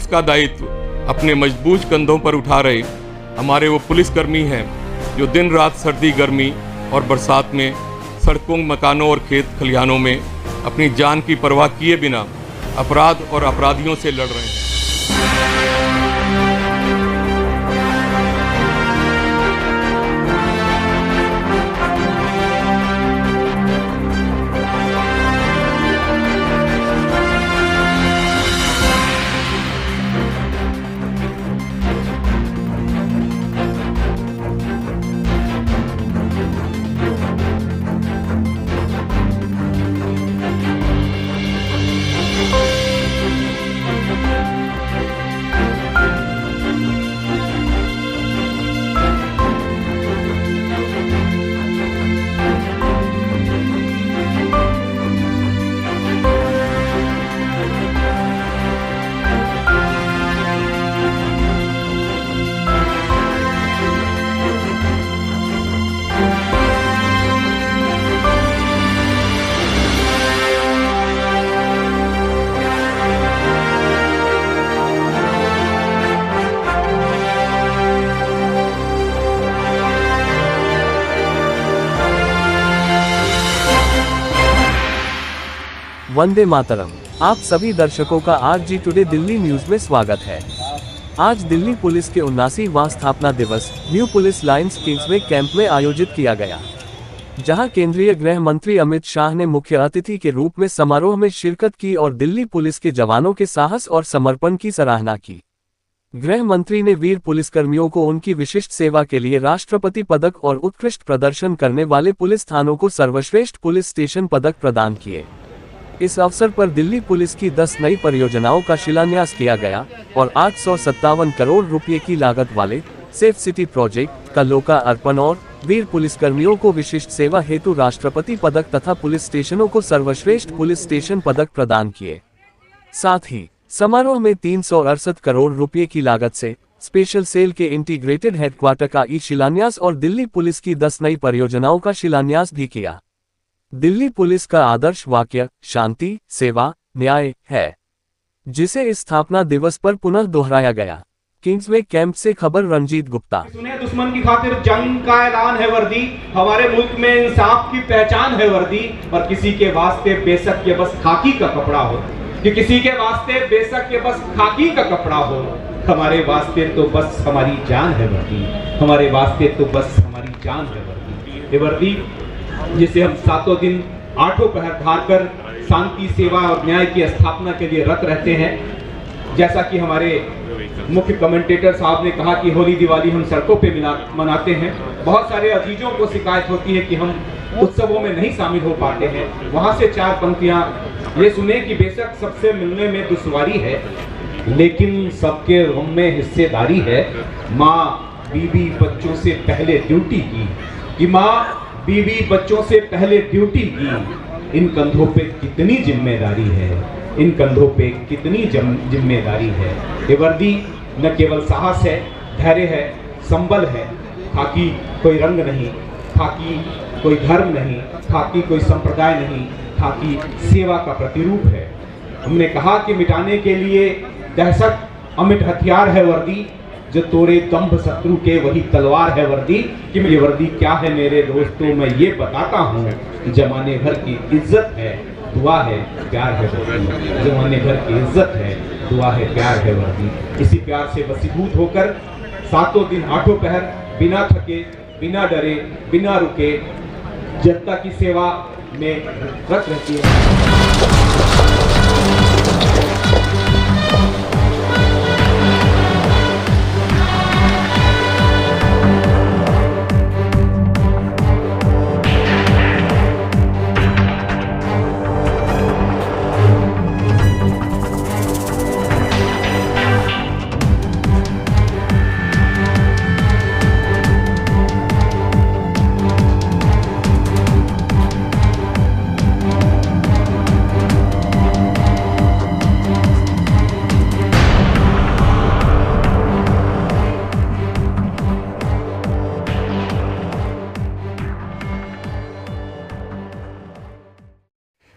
Police का दायित्व अपने मजबूत कंधों पर उठा रहे हमारे वो पुलिसकर्मी हैं जो दिन रात सर्दी गर्मी और बरसात में सड़कों, मकानों और खेत खलिहानों में अपनी जान की परवाह किए बिना अपराध और अपराधियों से लड़ रहे हैं। वंदे मातरम। आप सभी दर्शकों का आरजी टुडे दिल्ली न्यूज में स्वागत है। आज दिल्ली पुलिस के 79वां स्थापना दिवस new police lines Kingsway camp में आयोजित किया गया, जहां केंद्रीय गृह मंत्री अमित शाह ने मुख्य अतिथि के रूप में समारोह में शिरकत की और दिल्ली पुलिस के जवानों के साहस और समर्पण की सराहना की। गृह मंत्री ने वीर पुलिसकर्मियों को उनकी विशिष्ट सेवा के लिए राष्ट्रपति पदक और उत्कृष्ट प्रदर्शन करने वाले पुलिस थानों को सर्वश्रेष्ठ पुलिस स्टेशन पदक प्रदान किए। इस अवसर पर दिल्ली पुलिस की 10 नई परियोजनाओं का शिलान्यास किया गया और 857 करोड़ रुपए की लागत वाले सेफ सिटी प्रोजेक्ट का लोकार्पण और वीर पुलिसकर्मियों को विशिष्ट सेवा हेतु राष्ट्रपति पदक तथा पुलिस स्टेशनों को सर्वश्रेष्ठ पुलिस स्टेशन पदक प्रदान किए। साथ ही समारोह में 368 करोड़ रुपए की लागत से स्पेशल सेल के इंटीग्रेटेड हेडक्वार्टर का शिलान्यास और दिल्ली पुलिस की 10 नई परियोजनाओं का शिलान्यास भी किया। दिल्ली पुलिस का आदर्श वाक्य शांति, सेवा, न्याय है, जिसे इस स्थापना दिवस पर पुनः दोहराया गया। किंग्सवे कैंप से खबर रंजीत गुप्ता। सुने दुश्मन की खातिर जंग का ऐलान है वर्दी, हमारे मुल्क में इंसाफ की पहचान है वर्दी, और किसी के वास्ते बेशक के बस खाकी का कपड़ा हो, कि किसी के वास्ते बेशक के बस खाकी का कपड़ा हो, हमारे वास्ते तो बस हमारी जान है वर्दी, हमारे वास्ते तो बस हमारी जान है वर्दी। ये वर्दी जिसे हम 7 दिन 8 पहर धार कर शांति, सेवा और न्याय की स्थापना के लिए रत रहते हैं। जैसा कि हमारे मुख्य कमेंटेटर साहब ने कहा कि होली दिवाली हम सड़कों पे मनाते हैं। बहुत सारे अजीजों को शिकायत होती है कि हम उत्सवों में नहीं शामिल हो पाते हैं। वहाँ से 4 पंक्तियाँ ये सुने कि बेशक सबसे मिलने में दुश्वारी है, लेकिन सबके गम में हिस्सेदारी है। माँ बीवी बच्चों से पहले ड्यूटी की, कि माँ बीवी बच्चों से पहले ड्यूटी की, इन कंधों पे कितनी जिम्मेदारी है, इन कंधों पे कितनी जिम्मेदारी है। ये वर्दी न केवल साहस है, धैर्य है, संबल है। खाकी कोई रंग नहीं, खाकी कोई धर्म नहीं, खाकी कोई संप्रदाय नहीं, खाकी सेवा का प्रतिरूप है। हमने कहा कि मिटाने के लिए दहशत अमिट हथियार है वर्दी, जो तोड़े दंभ शत्रु के वही तलवार है वर्दी। कि ये वर्दी क्या है मेरे दोस्तों, मैं ये बताता हूँ। जमाने भर की इज्जत है, दुआ है, प्यार है वर्दी। जमाने भर की इज्जत है, दुआ है, प्यार है वर्दी। इसी प्यार से वसीभूत होकर 7 दिन 8 पहर बिना थके, बिना डरे, बिना रुके जनता की सेवा में रत रहती है।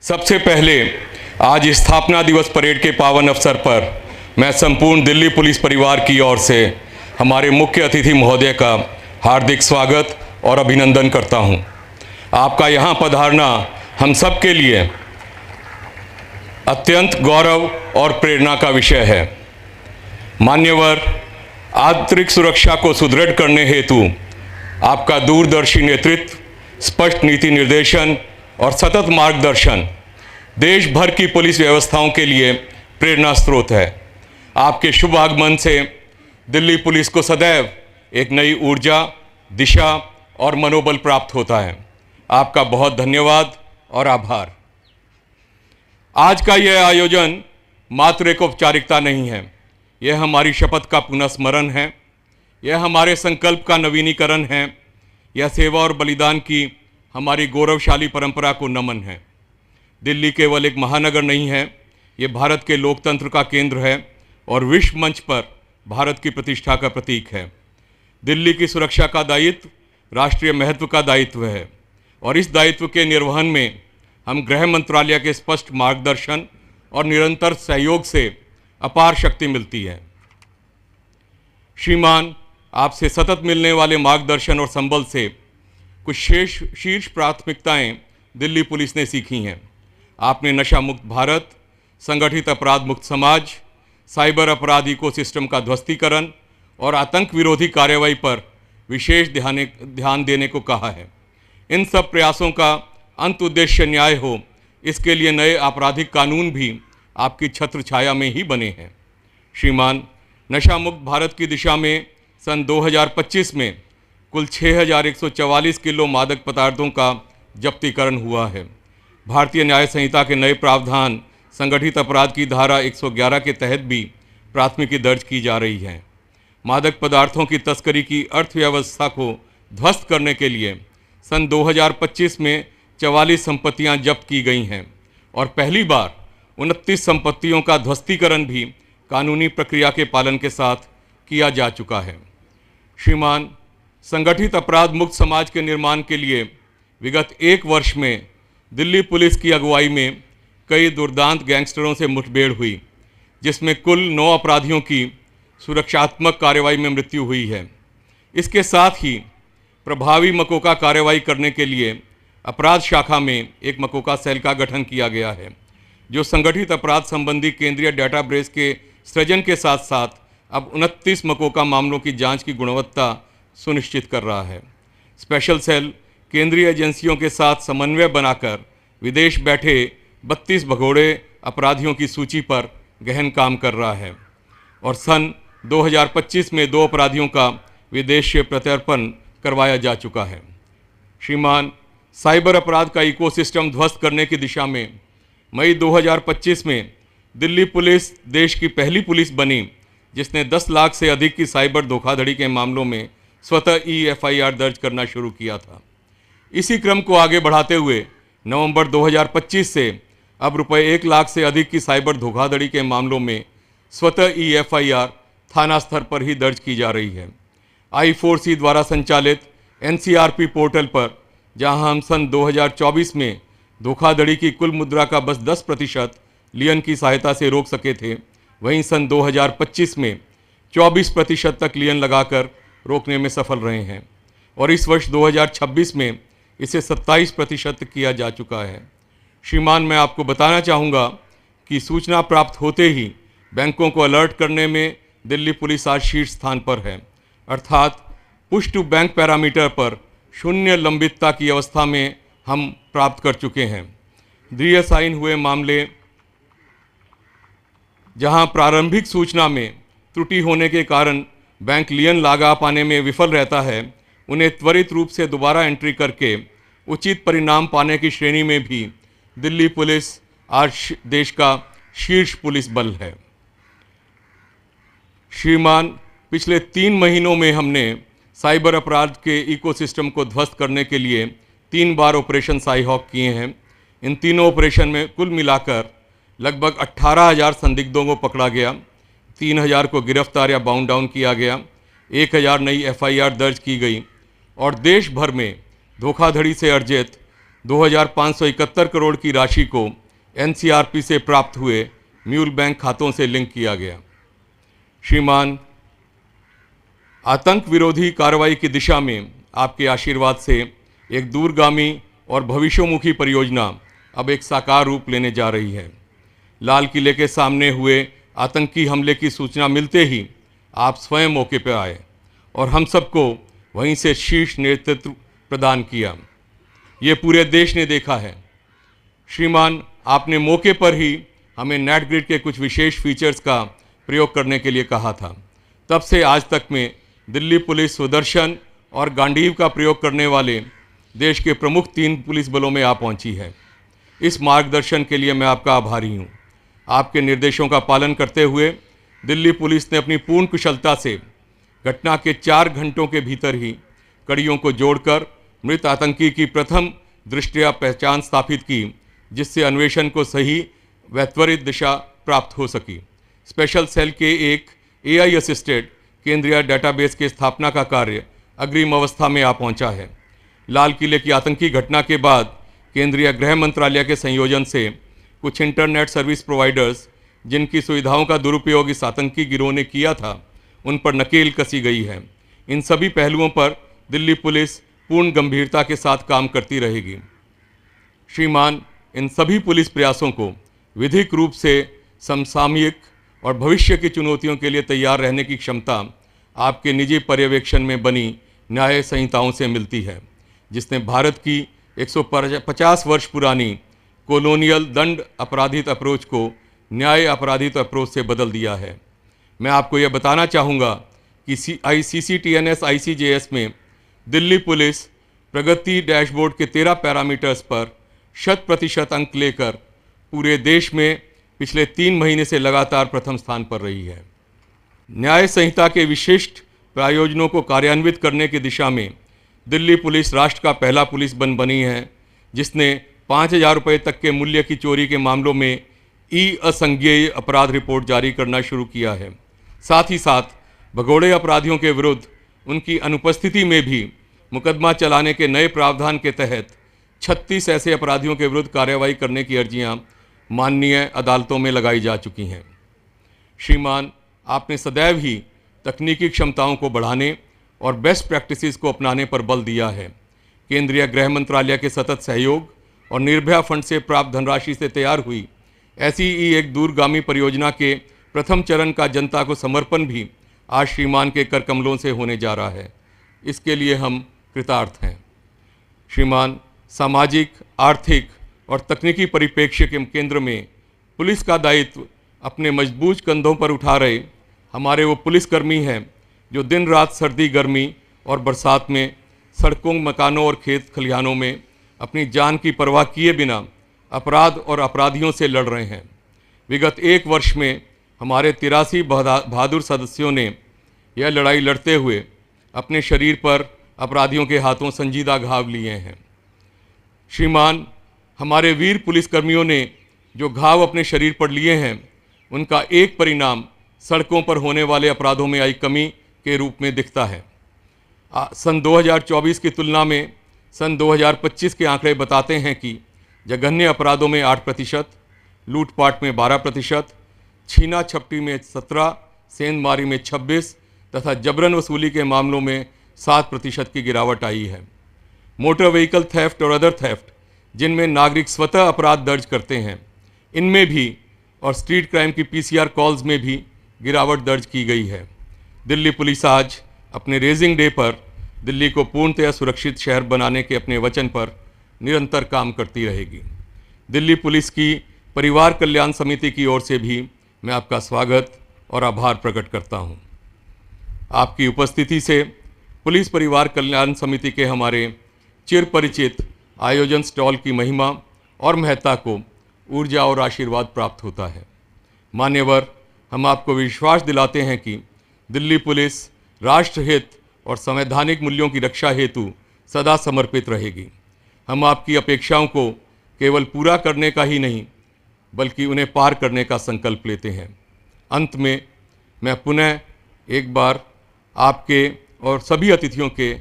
सबसे पहले आज स्थापना दिवस परेड के पावन अवसर पर मैं संपूर्ण दिल्ली पुलिस परिवार की ओर से हमारे मुख्य अतिथि महोदय का हार्दिक स्वागत और अभिनंदन करता हूं। आपका यहां पधारना हम सब के लिए अत्यंत गौरव और प्रेरणा का विषय है। मान्यवर, आंतरिक सुरक्षा को सुदृढ़ करने हेतु आपका दूरदर्शी नेतृत्व, स्पष्ट नीति निर्देशन और सतत मार्गदर्शन देश भर की पुलिस व्यवस्थाओं के लिए प्रेरणा स्रोत है। आपके शुभ आगमन से दिल्ली पुलिस को सदैव एक नई ऊर्जा, दिशा और मनोबल प्राप्त होता है। आपका बहुत धन्यवाद और आभार। आज का यह आयोजन मात्र एक औपचारिकता नहीं है, यह हमारी शपथ का पुनस्मरण है, यह हमारे संकल्प का नवीनीकरण है, यह सेवा और बलिदान की हमारी गौरवशाली परंपरा को नमन है। दिल्ली केवल एक महानगर नहीं है, ये भारत के लोकतंत्र का केंद्र है और विश्व मंच पर भारत की प्रतिष्ठा का प्रतीक है। दिल्ली की सुरक्षा का दायित्व राष्ट्रीय महत्व का दायित्व है और इस दायित्व के निर्वहन में हम गृह मंत्रालय के स्पष्ट मार्गदर्शन और निरंतर सहयोग से अपार शक्ति मिलती है। श्रीमान, आपसे सतत मिलने वाले मार्गदर्शन और संबल से कुछ शीर्ष प्राथमिकताएं दिल्ली पुलिस ने सीखी हैं। आपने नशा मुक्त भारत, संगठित अपराध मुक्त समाज, साइबर अपराध इकोसिस्टम का ध्वस्तीकरण और आतंक विरोधी कार्रवाई पर विशेष ध्यान देने को कहा है। इन सब प्रयासों का अंत उद्देश्य न्याय हो, इसके लिए नए आपराधिक कानून भी आपकी छत्र छाया में ही बने हैं। श्रीमान, नशा मुक्त भारत की दिशा में सन 2025 में कुल 6,144 किलो मादक पदार्थों का जब्तीकरण हुआ है। भारतीय न्याय संहिता के नए प्रावधान संगठित अपराध की धारा 111 के तहत भी प्राथमिकी दर्ज की जा रही है। मादक पदार्थों की तस्करी की अर्थव्यवस्था को ध्वस्त करने के लिए सन 2025 में 44 संपत्तियां जब्त की गई हैं और पहली बार 29 संपत्तियों का ध्वस्तीकरण भी कानूनी प्रक्रिया के पालन के साथ किया जा चुका है। श्रीमान, संगठित अपराध मुक्त समाज के निर्माण के लिए विगत एक वर्ष में दिल्ली पुलिस की अगुवाई में कई दुर्दांत गैंगस्टरों से मुठभेड़ हुई, जिसमें कुल 9 अपराधियों की सुरक्षात्मक कार्रवाई में मृत्यु हुई है। इसके साथ ही प्रभावी मकोका कार्रवाई करने के लिए अपराध शाखा में एक मकोका सेल का गठन किया गया है, जो संगठित अपराध संबंधी केंद्रीय डेटाबेस के सृजन के साथ साथ अब 29 मकोका मामलों की जांच की गुणवत्ता सुनिश्चित कर रहा है। स्पेशल सेल केंद्रीय एजेंसियों के साथ समन्वय बनाकर विदेश बैठे 32 भगोड़े अपराधियों की सूची पर गहन काम कर रहा है और सन 2025 में 2 अपराधियों का विदेश से प्रत्यर्पण करवाया जा चुका है। श्रीमान, साइबर अपराध का इकोसिस्टम ध्वस्त करने की दिशा में मई 2025 में दिल्ली पुलिस देश की पहली पुलिस बनी जिसने 10 लाख से अधिक की साइबर धोखाधड़ी के मामलों में स्वतः EFIR दर्ज करना शुरू किया था। इसी क्रम को आगे बढ़ाते हुए नवंबर 2025 से अब रुपए 1 लाख से अधिक की साइबर धोखाधड़ी के मामलों में स्वतः EFIR थाना स्तर पर ही दर्ज की जा रही है। I4C द्वारा संचालित NCRP पोर्टल पर जहां हम सन 2024 में धोखाधड़ी की कुल मुद्रा का बस 10% लियन की सहायता से रोक सके थे, वहीं सन 2025 में 24% तक लियन लगाकर रोकने में सफल रहे हैं और इस वर्ष 2026 में इसे 27% किया जा चुका है। श्रीमान, मैं आपको बताना चाहूँगा कि सूचना प्राप्त होते ही बैंकों को अलर्ट करने में दिल्ली पुलिस आज शीर्ष स्थान पर है, अर्थात पुश टू बैंक पैरामीटर पर शून्य लंबितता की अवस्था में हम प्राप्त कर चुके हैं। रीअसाइन हुए मामले जहां प्रारंभिक सूचना में त्रुटि होने के कारण बैंक लियन लगा पाने में विफल रहता है, उन्हें त्वरित रूप से दोबारा एंट्री करके उचित परिणाम पाने की श्रेणी में भी दिल्ली पुलिस आज देश का शीर्ष पुलिस बल है। श्रीमान, पिछले 3 महीनों में हमने साइबर अपराध के इकोसिस्टम को ध्वस्त करने के लिए 3 बार ऑपरेशन साईहॉक किए हैं। इन तीनों ऑपरेशन में कुल मिलाकर लगभग 18,000 संदिग्धों को पकड़ा गया, 3,000 को गिरफ्तार या बाउंड डाउन किया गया, 1,000 नई FIR दर्ज की गई और देश भर में धोखाधड़ी से अर्जित 2,571 करोड़ की राशि को NCRP से प्राप्त हुए म्यूल बैंक खातों से लिंक किया गया। श्रीमान, आतंक विरोधी कार्रवाई की दिशा में आपके आशीर्वाद से एक दूरगामी और भविष्योन्मुखी परियोजना अब एक साकार रूप लेने जा रही है। लाल किले के सामने हुए आतंकी हमले की सूचना मिलते ही आप स्वयं मौके पर आए और हम सबको वहीं से शीर्ष नेतृत्व प्रदान किया। ये पूरे देश ने देखा है। श्रीमान, आपने मौके पर ही हमें नेट ग्रिड के कुछ विशेष फीचर्स का प्रयोग करने के लिए कहा था। तब से आज तक में दिल्ली पुलिस सुदर्शन और गांडीव का प्रयोग करने वाले देश के प्रमुख 3 पुलिस बलों में आ पहुंची है। इस मार्गदर्शन के लिए मैं आपका आभारी हूं। आपके निर्देशों का पालन करते हुए दिल्ली पुलिस ने अपनी पूर्ण कुशलता से घटना के 4 घंटों के भीतर ही कड़ियों को जोड़कर मृत आतंकी की प्रथम दृष्टया पहचान स्थापित की, जिससे अन्वेषण को सही व त्वरित दिशा प्राप्त हो सकी। स्पेशल सेल के एक AI असिस्टेड केंद्रीय डेटाबेस के स्थापना का कार्य अग्रिम अवस्था में आ पहुंचा है। लाल किले की आतंकी घटना के बाद केंद्रीय गृह मंत्रालय के संयोजन से कुछ इंटरनेट सर्विस प्रोवाइडर्स जिनकी सुविधाओं का दुरुपयोग इस आतंकी गिरोह ने किया था, उन पर नकेल कसी गई है। इन सभी पहलुओं पर दिल्ली पुलिस पूर्ण गंभीरता के साथ काम करती रहेगी। श्रीमान, इन सभी पुलिस प्रयासों को विधिक रूप से समसामयिक और भविष्य की चुनौतियों के लिए तैयार रहने की क्षमता आपके निजी पर्यवेक्षण में बनी न्याय संहिताओं से मिलती है, जिसने भारत की 150 वर्ष पुरानी कॉलोनियल दंड अपराधित अप्रोच को न्याय अपराधित अप्रोच से बदल दिया है। मैं आपको यह बताना चाहूँगा कि CCTNS ICJS में दिल्ली पुलिस प्रगति डैशबोर्ड के 13 पैरामीटर्स पर 100% अंक लेकर पूरे देश में पिछले 3 महीने से लगातार प्रथम स्थान पर रही है। न्याय संहिता के विशिष्ट प्रायोजनों को कार्यान्वित करने की दिशा में दिल्ली पुलिस राष्ट्र का पहला पुलिस बल बनी है, जिसने 5,000 रुपये तक के मूल्य की चोरी के मामलों में असंज्ञेय अपराध रिपोर्ट जारी करना शुरू किया है। साथ ही साथ भगोड़े अपराधियों के विरुद्ध उनकी अनुपस्थिति में भी मुकदमा चलाने के नए प्रावधान के तहत 36 ऐसे अपराधियों के विरुद्ध कार्रवाई करने की अर्जियां माननीय अदालतों में लगाई जा चुकी हैं। श्रीमान, आपने सदैव ही तकनीकी क्षमताओं को बढ़ाने और बेस्ट प्रैक्टिसेस को अपनाने पर बल दिया है। केंद्रीय गृह मंत्रालय के सतत सहयोग और निर्भया फंड से प्राप्त धनराशि से तैयार हुई ऐसी ही एक दूरगामी परियोजना के प्रथम चरण का जनता को समर्पण भी आज श्रीमान के कर कमलों से होने जा रहा है। इसके लिए हम कृतार्थ हैं। श्रीमान, सामाजिक, आर्थिक और तकनीकी परिप्रेक्ष्य के केंद्र में पुलिस का दायित्व अपने मजबूत कंधों पर उठा रहे हमारे वो पुलिसकर्मी हैं जो दिन रात सर्दी, गर्मी और बरसात में सड़कों, मकानों और खेत खलिहानों में अपनी जान की परवाह किए बिना अपराध और अपराधियों से लड़ रहे हैं। विगत 1 वर्ष में हमारे 83 बहादुर सदस्यों ने यह लड़ाई लड़ते हुए अपने शरीर पर अपराधियों के हाथों संजीदा घाव लिए हैं। श्रीमान, हमारे वीर पुलिसकर्मियों ने जो घाव अपने शरीर पर लिए हैं, उनका एक परिणाम सड़कों पर होने वाले अपराधों में आई कमी के रूप में दिखता है। सन 2024 की तुलना में सन 2025 के आंकड़े बताते हैं कि जघन्य अपराधों में 8%, लूटपाट में 12%, छीना झपटी में 17%, सेंधमारी में 26% तथा जबरन वसूली के मामलों में 7% की गिरावट आई है। मोटर व्हीकल थेफ्ट और अदर थेफ्ट, जिनमें नागरिक स्वतः अपराध दर्ज करते हैं, इनमें भी और स्ट्रीट क्राइम की PCR कॉल्स में भी गिरावट दर्ज की गई है। दिल्ली पुलिस आज अपने रेजिंग डे पर दिल्ली को पूर्णतया सुरक्षित शहर बनाने के अपने वचन पर निरंतर काम करती रहेगी। दिल्ली पुलिस की परिवार कल्याण समिति की ओर से भी मैं आपका स्वागत और आभार प्रकट करता हूं। आपकी उपस्थिति से पुलिस परिवार कल्याण समिति के हमारे चिर परिचित आयोजन स्टॉल की महिमा और महत्ता को ऊर्जा और आशीर्वाद प्राप्त होता है। मान्यवर, हम आपको विश्वास दिलाते हैं कि दिल्ली पुलिस राष्ट्रहित और संवैधानिक मूल्यों की रक्षा हेतु सदा समर्पित रहेगी। हम आपकी अपेक्षाओं को केवल पूरा करने का ही नहीं, बल्कि उन्हें पार करने का संकल्प लेते हैं। अंत में मैं पुनः एक बार आपके और सभी अतिथियों के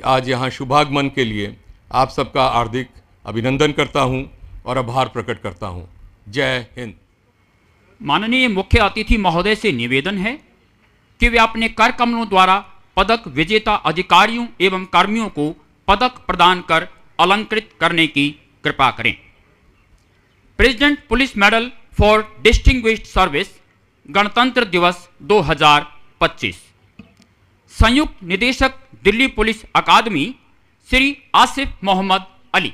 आज यहाँ शुभागमन के लिए आप सबका हार्दिक अभिनंदन करता हूँ और आभार प्रकट करता हूँ। जय हिंद। माननीय मुख्य अतिथि महोदय से निवेदन है कि वे अपने कर कमलों द्वारा पदक विजेता अधिकारियों एवं कर्मियों को पदक प्रदान कर अलंकृत करने की कृपा करें। President police medal for distinguished service गणतंत्र दिवस 2025। संयुक्त निदेशक दिल्ली पुलिस अकादमी श्री आसिफ मोहम्मद अली।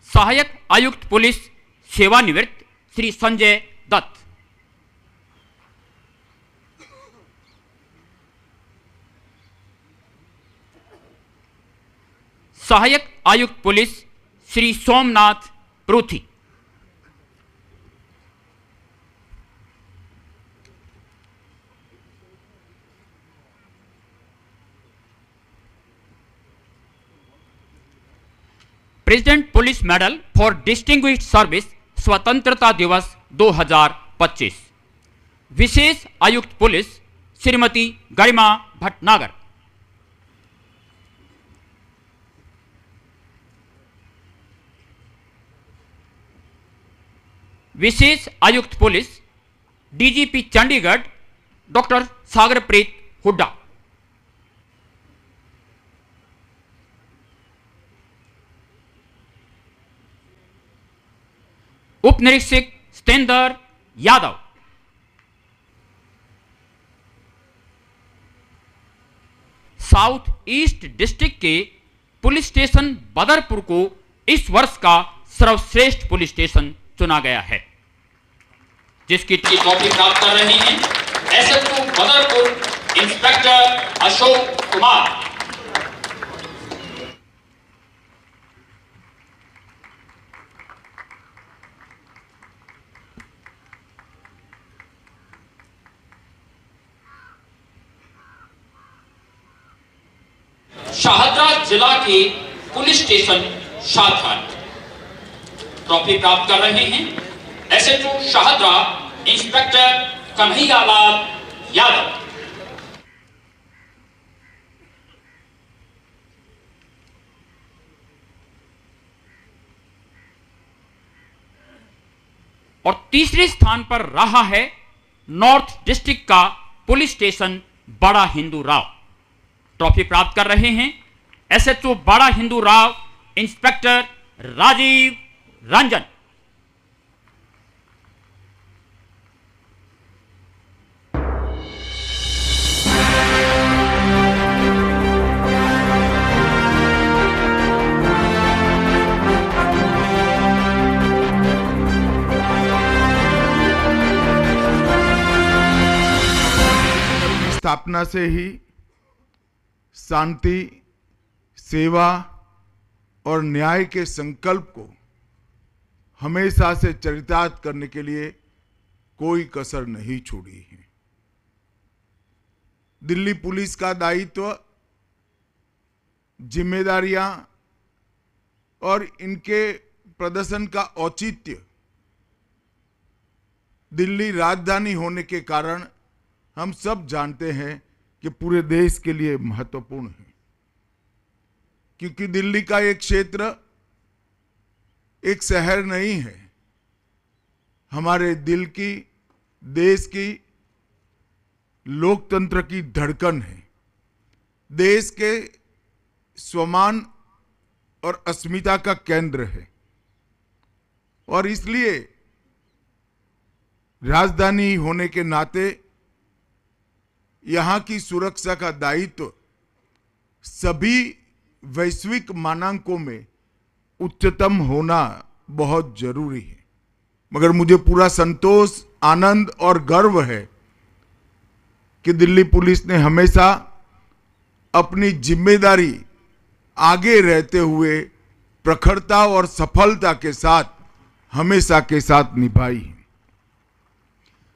सहायक आयुक्त पुलिस सेवानिवृत्त श्री संजय दत्त। सहायक आयुक्त police Shri Somnath Prithi. President police medal for distinguished service स्वतंत्रता दिवस 2025। विशेष आयुक्त पुलिस श्रीमती गरिमा भटनागर। विशेष आयुक्त police DGP Chandigarh doctor Sagarpreet Hooda. उप निरीक्षक Satender Yadav. South east district के पुलिस स्टेशन बदरपुर को इस वर्ष का सर्वश्रेष्ठ पुलिस स्टेशन चुना गया है, जिसकी ट्रॉफी प्राप्त कर रहे हैं एसएचओ बदरपुर इंस्पेक्टर अशोक कुमार। शाहदरा जिला के पुलिस स्टेशन शादघाट ट्रॉफी प्राप्त कर रहे हैं एसएचओ शाहदरा इंस्पेक्टर कन्हैयालाल यादव। और तीसरे स्थान पर रहा है नॉर्थ डिस्ट्रिक्ट का पुलिस स्टेशन बड़ा हिंदू राव। ट्रॉफी प्राप्त कर रहे हैं एसएचओ बड़ा हिंदू राव इंस्पेक्टर राजीव रंजन। स्थापना से ही शांति, सेवा और न्याय के संकल्प को हमेशा से चरितार्थ करने के लिए कोई कसर नहीं छोड़ी है। दिल्ली पुलिस का दायित्व, जिम्मेदारियां और इनके प्रदर्शन का औचित्य दिल्ली राजधानी होने के कारण हम सब जानते हैं कि पूरे देश के लिए महत्वपूर्ण है, क्योंकि दिल्ली का एक क्षेत्र एक शहर नहीं है, हमारे दिल की, देश की, लोकतंत्र की धड़कन है, देश के स्वाभिमान और अस्मिता का केंद्र है। और इसलिए राजधानी होने के नाते यहां की सुरक्षा का दायित्व सभी वैश्विक मानकों में उच्चतम होना बहुत जरूरी है। मगर मुझे पूरा संतोष, आनंद और गर्व है कि दिल्ली पुलिस ने हमेशा अपनी जिम्मेदारी आगे रहते हुए प्रखरता और सफलता के साथ हमेशा के साथ निभाई है।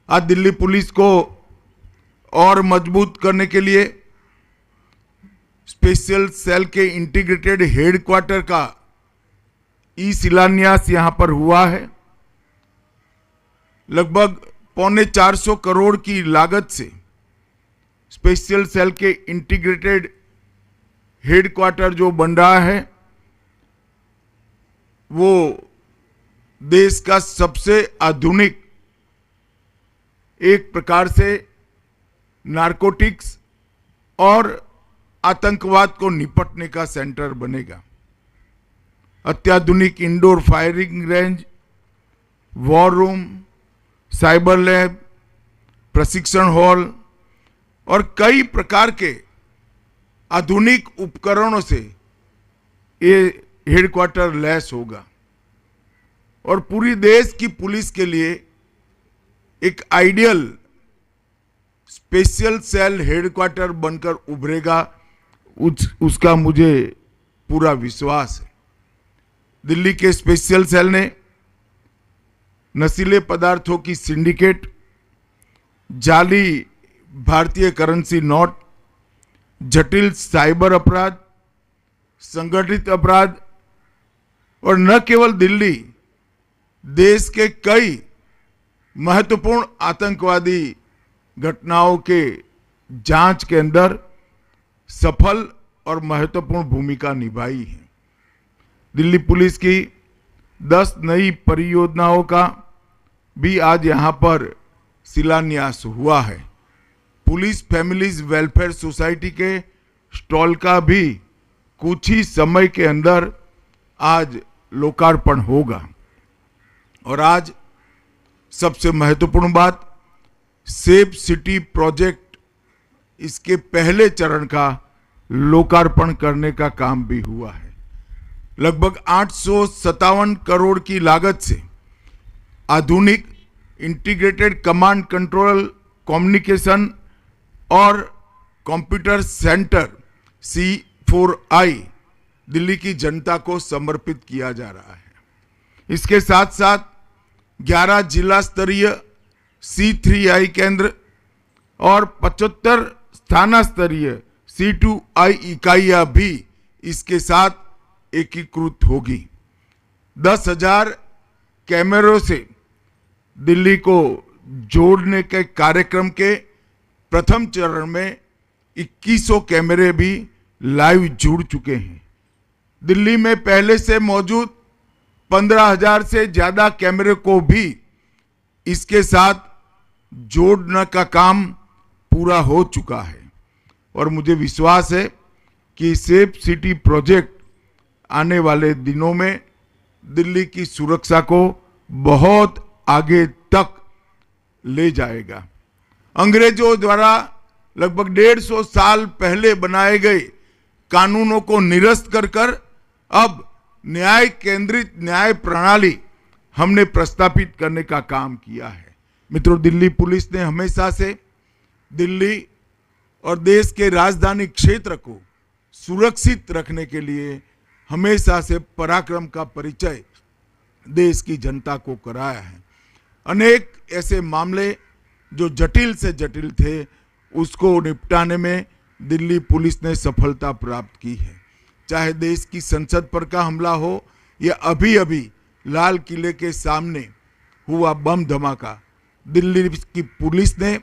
आज दिल्ली पुलिस को और मजबूत करने के लिए स्पेशल सेल के इंटीग्रेटेड हेडक्वार्टर का ई शिलान्यास यहां पर हुआ है। लगभग 325 करोड़ की लागत से स्पेशल सेल के इंटीग्रेटेड हेडक्वार्टर जो बन रहा है, वो देश का सबसे आधुनिक, एक प्रकार से नारकोटिक्स और आतंकवाद को निपटने का सेंटर बनेगा। अत्याधुनिक indoor firing range, war room, cyber lab, प्रशिक्षण हॉल और कई प्रकार के आधुनिक उपकरणों से ये हेडक्वार्टर लैस होगा और पूरी देश की पुलिस के लिए एक आइडियल स्पेशल सेल हेडक्वार्टर बनकर उभरेगा, उसका मुझे पूरा विश्वास है। दिल्ली के स्पेशल सेल ने नशीले पदार्थों की सिंडिकेट, जाली भारतीय करेंसी नोट, जटिल साइबर अपराध, संगठित अपराध और न केवल दिल्ली, देश के कई महत्वपूर्ण आतंकवादी घटनाओं के जांच के अंदर सफल और महत्वपूर्ण भूमिका निभाई है। दिल्ली पुलिस की 10 नई परियोजनाओं का भी आज यहां पर शिलान्यास हुआ है। पुलिस फैमिलीज वेलफेयर सोसाइटी के स्टॉल का भी कुछ ही समय के अंदर आज लोकार्पण होगा। और आज सबसे महत्वपूर्ण बात, सेफ सिटी प्रोजेक्ट, इसके पहले चरण का लोकार्पण करने का काम भी हुआ है। लगभग 857 करोड़ की लागत से आधुनिक इंटीग्रेटेड कमांड कंट्रोल, कम्युनिकेशन और कंप्यूटर सेंटर C4I दिल्ली की जनता को समर्पित किया जा रहा है। इसके साथ साथ 11 जिला स्तरीय C3I केंद्र और 75 स्थाना स्तरीय C2I इकाइयां भी इसके साथ एकीकृत होगी। 10,000 कैमरों से दिल्ली को जोड़ने के कार्यक्रम के प्रथम चरण में 2100 कैमरे भी लाइव जुड़ चुके हैं। दिल्ली में पहले से मौजूद 15,000 से ज्यादा कैमरे को भी इसके साथ जोड़ने का काम पूरा हो चुका है और मुझे विश्वास है कि सेफ सिटी प्रोजेक्ट आने वाले दिनों में दिल्ली की सुरक्षा को बहुत आगे तक ले जाएगा। अंग्रेजों द्वारा लगभग 150 साल पहले बनाए गए कानूनों को निरस्त कर अब न्याय केंद्रित न्याय प्रणाली हमने प्रस्तापित करने का काम किया है। मित्रों, दिल्ली पुलिस ने हमेशा से दिल्ली और देश के राजधानी क्षेत्र को सुरक्षित रखने के लिए हमेशा से पराक्रम का परिचय देश की जनता को कराया है। अनेक ऐसे मामले जो जटिल से जटिल थे, उसको निपटाने में दिल्ली पुलिस ने सफलता प्राप्त की है। चाहे देश की संसद पर का हमला हो या अभी अभी लाल किले के सामने हुआ बम धमाका, दिल्ली की पुलिस ने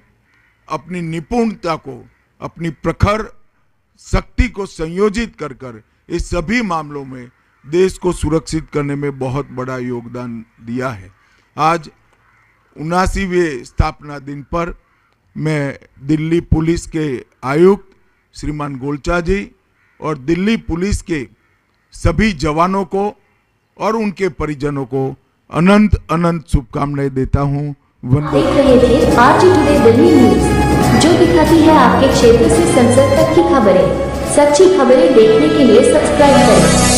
अपनी निपुणता को, अपनी प्रखर शक्ति को संयोजित कर इस सभी मामलों में देश को सुरक्षित करने में बहुत बड़ा योगदान दिया है। आज 79वें स्थापना दिन पर मैं दिल्ली पुलिस के आयुक्त श्रीमान गोलचा जी और दिल्ली पुलिस के सभी जवानों को और उनके परिजनों को अनंत अनंत शुभकामनाएं देता हूं। वंदे। देख रहे थे RG टुडे दिल्ली न्यूज, जो दिखाती है आपके क्षेत्र से संसद तक की खबरें। सच्ची खबरें देखने के लिए सब्सक्राइब करें।